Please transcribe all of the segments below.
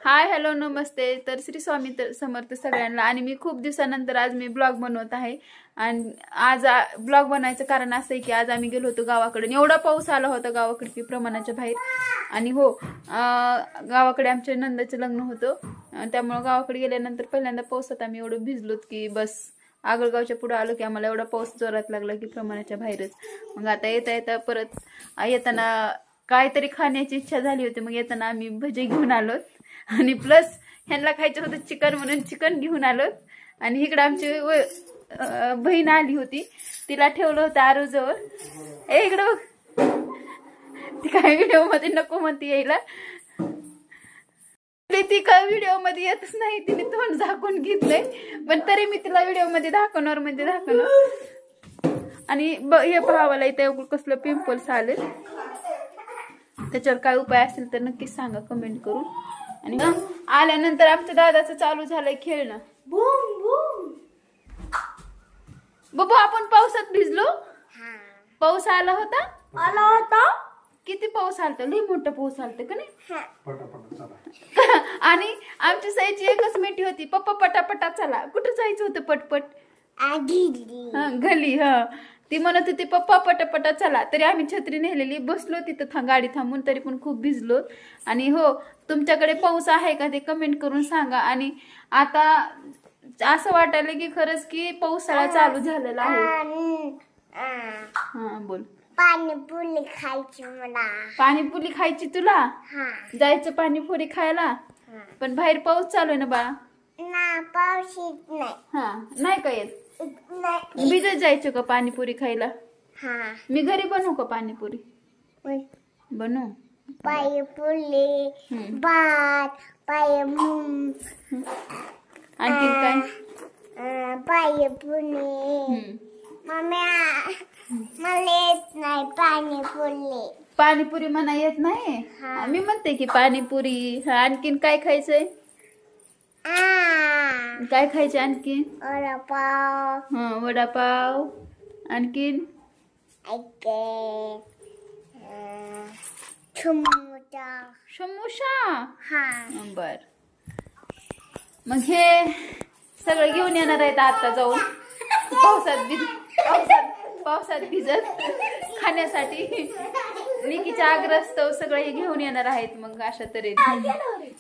Hi hello नमस्ते। तर श्री स्वामी समर्थ सगळ्यांना। आणि मी खूप दिवसानंतर आज मी ब्लॉग बनवत आहे। आणि आज ब्लॉग बनायचं कारण असं आहे की आज आम्ही गेलो होतो गावाकडे। एवढा पाऊस आला होता गावाकडे की प्रमाणाच्या बाहेर। आणि हो गावाकडे आमच्या नंदाचं लग्न होतं, त्यामुळे गावाकडे गेल्यानंतर पहिल्यांदा पावसात आम्ही एवढं भिजलोत की बस आगळगावच्या पुढे आलो की आम्हाला एवढा पाऊस जोरात लागला की प्रमाणाच्या बाहेरच। मग आता येता परत येताना काहीतरी खाण्याची इच्छा झाली होती, मग येताना आम्ही भजे घेऊन आलोत आणि प्लस ह्यांना खायचं होतं चिकन म्हणून चिकन घेऊन आलोत। आणि इकडे आमची बहीण आली होती, तिला ठेवलं होतं आरूजवळ। इकडे बघ, ती काय व्हिडिओ मध्ये नको म्हणते यायला, ती काय व्हिडिओ मध्ये येतच नाही, तिने तोंड झाकून घेतलंय, पण तरी मी तिला व्हिडिओ मध्ये दाखवणार म्हणजे दाखवणार। आणि हे भावाला इथे कसलं पिंपल्स आले, त्याच्यावर काय उपाय असेल तर नक्कीच सांगा कमेंट करून। आणि आल्यानंतर आमच्या दादाचं चालू झालंय खेळणं। बाबू आपण पावसात भिजलो, पाऊस आला होता किती पाऊस आलता, लई मोठा पाऊस आलता का नाही। आणि आमच्या साईची एकच मिठी होती, पप्पा पटापटा चला। कुठं जायचं होतं पटपट, गली। ती म्हणत होती पप्पा पटापटा चला, तरी आम्ही छत्री नेलेली, बसलो तिथं गाडी थांबून, तरी पण खूप भिजलो। आणि हो, तुमच्याकडे पाऊस आहे का ते कमेंट करून सांगा। आणि आता असं वाटायला की खरंच की पावसाळा चालू झालेला आहे। हा बोल। पाणीपुरी खायची मला। पाणीपुरी खायची तुला, जायचं पाणीपुरी खायला, पण बाहेर पाऊस चालू आहे ना बाळा। ना पाऊस येत नाही। नाही का येत, भिजत जायचं का पाणीपुरी खायला। मी घरी बनवू का पाणीपुरी, बनवू पाणीपुरी भात आणखी काय पाणीपुरी मम्मी मला येत नाही पाणीपुरी। पाणीपुरी म्हणा येत नाही, मी म्हणते की पाणीपुरी। आणखीन काय खायचंय, काय खायचं आणखीन, वडापाव। वडापाव आणखीन समोसा। बर, मग हे सगळं घेऊन येणार आहेत आता जाऊन पावसात भिजत खाण्यासाठी। निकीच्या आग्रस्तव सगळं हे घेऊन येणार आहेत। मग अशा तऱ्हेने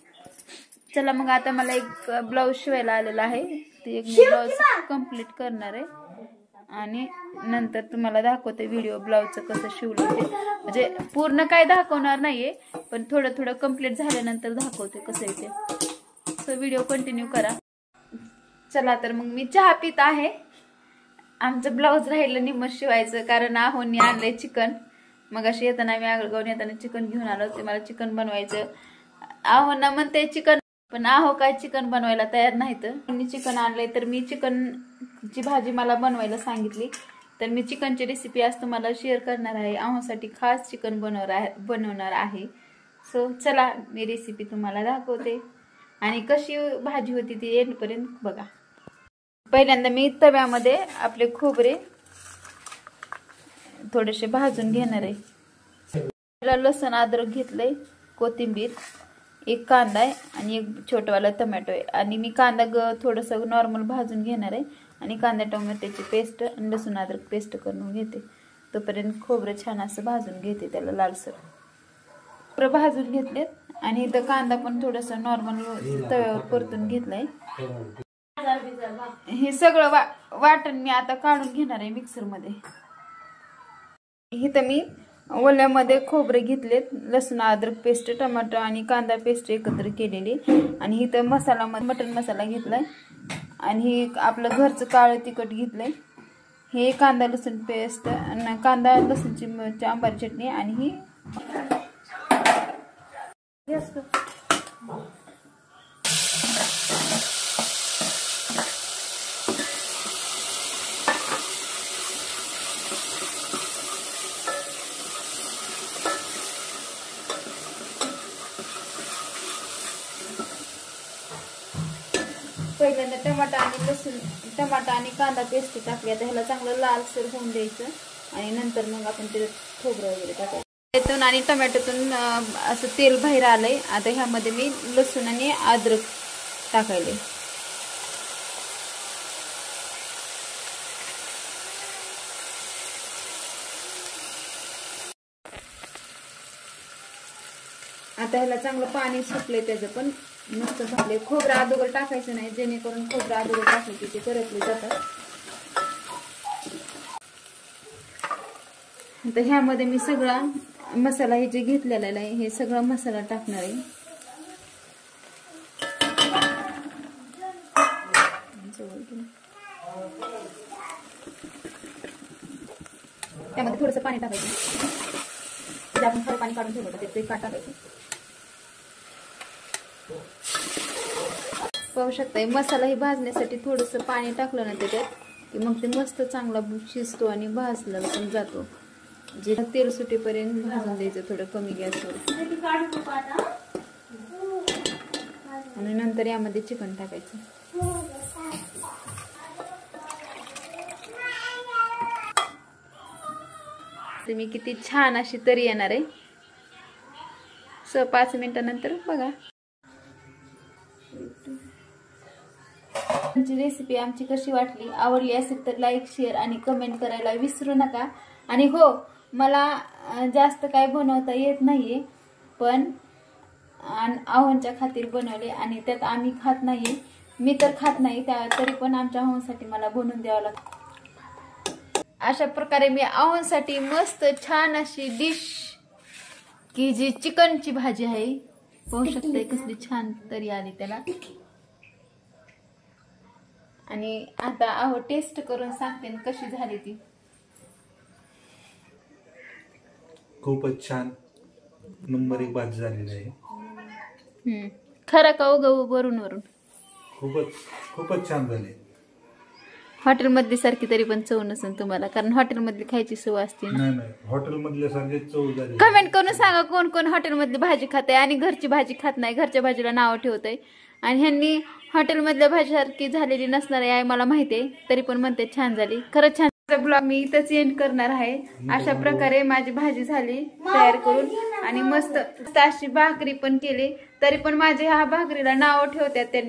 चला, मग आता मला एक ब्लाऊज शिवायला आलेला आहे, ते एक ब्लाऊज कम्प्लीट करणार आहे आणि नंतर तुम्हाला दाखवते व्हिडिओ ब्लाऊजचं कसं शिवलं ते। म्हणजे पूर्ण काय दाखवणार नाहीये, पण थोडं थोडं कम्प्लीट झाल्यानंतर दाखवते कसं आहे ते। सो व्हिडिओ कंटिन्यू करा। चला तर मग मी चहा पित आहे। आमचं ब्लाऊज राहिलं निम्म शिवायचं, कारण आहोंनी आणलंय चिकन। मग अशी येताना आम्ही आगळगावून येताना चिकन घेऊन आलो, ते मला चिकन बनवायचं। आहोंना म्हणते चिकन, पण आहो काय चिकन बनवायला तयार नाही। तर मी चिकन आणलंय, तर मी चिकनची भाजी मला बनवायला सांगितली, तर मी चिकनची रेसिपी आज तुम्हाला शेअर करणार आहे। आहोसाठी खास चिकन बनवणार आहे। सो चला, मी रेसिपी तुम्हाला दाखवते आणि कशी भाजी होती ती एंडपर्यंत बघा। पहिल्यांदा मी तव्यामध्ये आपले खोबरे थोडेसे भाजून घेणार आहे। लसूण अद्रक घेतलंय, कोथिंबीर, एक कांदा आहे आणि एक छोटवाला टोमॅटो आहे। आणि मी कांदा थोडंसं नॉर्मल भाजून घेणार आहे आणि कांदा टोमॅटोची पेस्ट आणि लसूण अद्रक पेस्ट करून घेते। तोपर्यंत खोबरं छान असं भाजून घेते, त्याला लालसर खोबरं भाजून घेतलेत। आणि इथं कांदा पण थोडंसं नॉर्मल तव्यावर परतून घेतलाय। हे सगळं वाटण मी आता काढून घेणार आहे मिक्सर मध्ये। इथं मी ओल्यामध्ये खोबरे घेतलेत, लसूण अद्रक पेस्ट, टमाटर आणि कांदा पेस्ट एकत्र केलेली। आणि इथं मसाला मटन मसाला घेतलाय आणि आपलं घरचं काळं तिखट घेतलंय। हे कांदा लसूण पेस्ट, कांदा लसूणची आंबारी चटणी आणि ही पहिल्यांदा टमाटा आणि कांदा पेस्ट टाकली। आता ह्याला चांगलं लालसर होऊन द्यायचं आणि नंतर मग आपण त्याच्यात खोबरं वगैरे टाकायचं। त्यातून आणि टोमॅटोतून असं तेल बाहेर आलंय. आता ह्यामध्ये मी लसूण आणि अद्रक टाकायले. आता ह्याला चांगलं पाणी सुटलंय त्याचं पण मस्त झाले. खोबरं अगोदर टाकायचं नाही, जेणेकरून खोबरं अगोदर टाकलं की ते करपले जातात. आता ह्यामध्ये मी सगळा मसाला हे जे घेतलेला आहे हे सगळा मसाला टाकणार आहे. त्यामध्ये थोडंसं पाणी टाकायचं. आपण थोडं पाणी काढून ठेवलं ते टाकायचं. पाहू शकताय मसाला हे भाजण्यासाठी थोडंसं पाणी टाकलं ना त्याच्यात की मग ते मस्त चांगला शिजतो आणि भाजला पण जातो. जे तेल सुटेपर्यंत भाजून द्यायचं थोडं कमी गॅसवर. आणि नंतर यामध्ये चिकन टाकायचं. तुम्ही किती छान अशी तरी येणार आहे. 5 मिनिटानंतर बघा. रेसिपी आमची कशी वाटली, आवडली असेल तर लाईक, शेअर आणि कमेंट करायला विसरू नका. आणि हो, मला जास्त काय बनवता येत नाहीये, पण आव्हानच्या खातीर बनवले आणि त्यात आम्ही खात नाहीये. मी तर खात नाही, तरी पण आमच्या आव्हानसाठी मला बनवून द्यावं लागतं. अशा प्रकारे मी आव्हानसाठी मस्त छान अशी डिश की जी चिकनची भाजी आहे. पाहू शकताय कसली छान तरी आली त्याला. आणि आता आहो टेस्ट करून सांगते कशी झाली ती. खूपच छान, नंबर 1 भाजी झालेली आहे. खरं का गहू वरून वरून खूपच छान झाली. हॉटेलमधली सारखी तरी पण चव नसेल तुम्हाला, कारण हॉटेलमधली खायची सव असते. नाही हॉटेलमधल्या सारखी चव झाली. कमेंट करून सांगा कोण कोण हॉटेलमधली भाजी खाते आणि घरची भाजी खात नाही. घरच्या भाजीला नाव ठेवतंय आणि ह्यांनी हॉटेलमधल्या भाजीसारखी झालेली नसणार आहे मला माहिती आहे, तरी पण म्हणते छान झाली. खरंच छान. ब्लॉग मी इथंच एंड करणार आहे. अशा प्रकारे माझी भाजी झाली तयार करून आणि मस्त अशी भाकरी पण केली, तरी पण माझ्या ह्या भाकरीला नाव ठेवतात त्यांनी.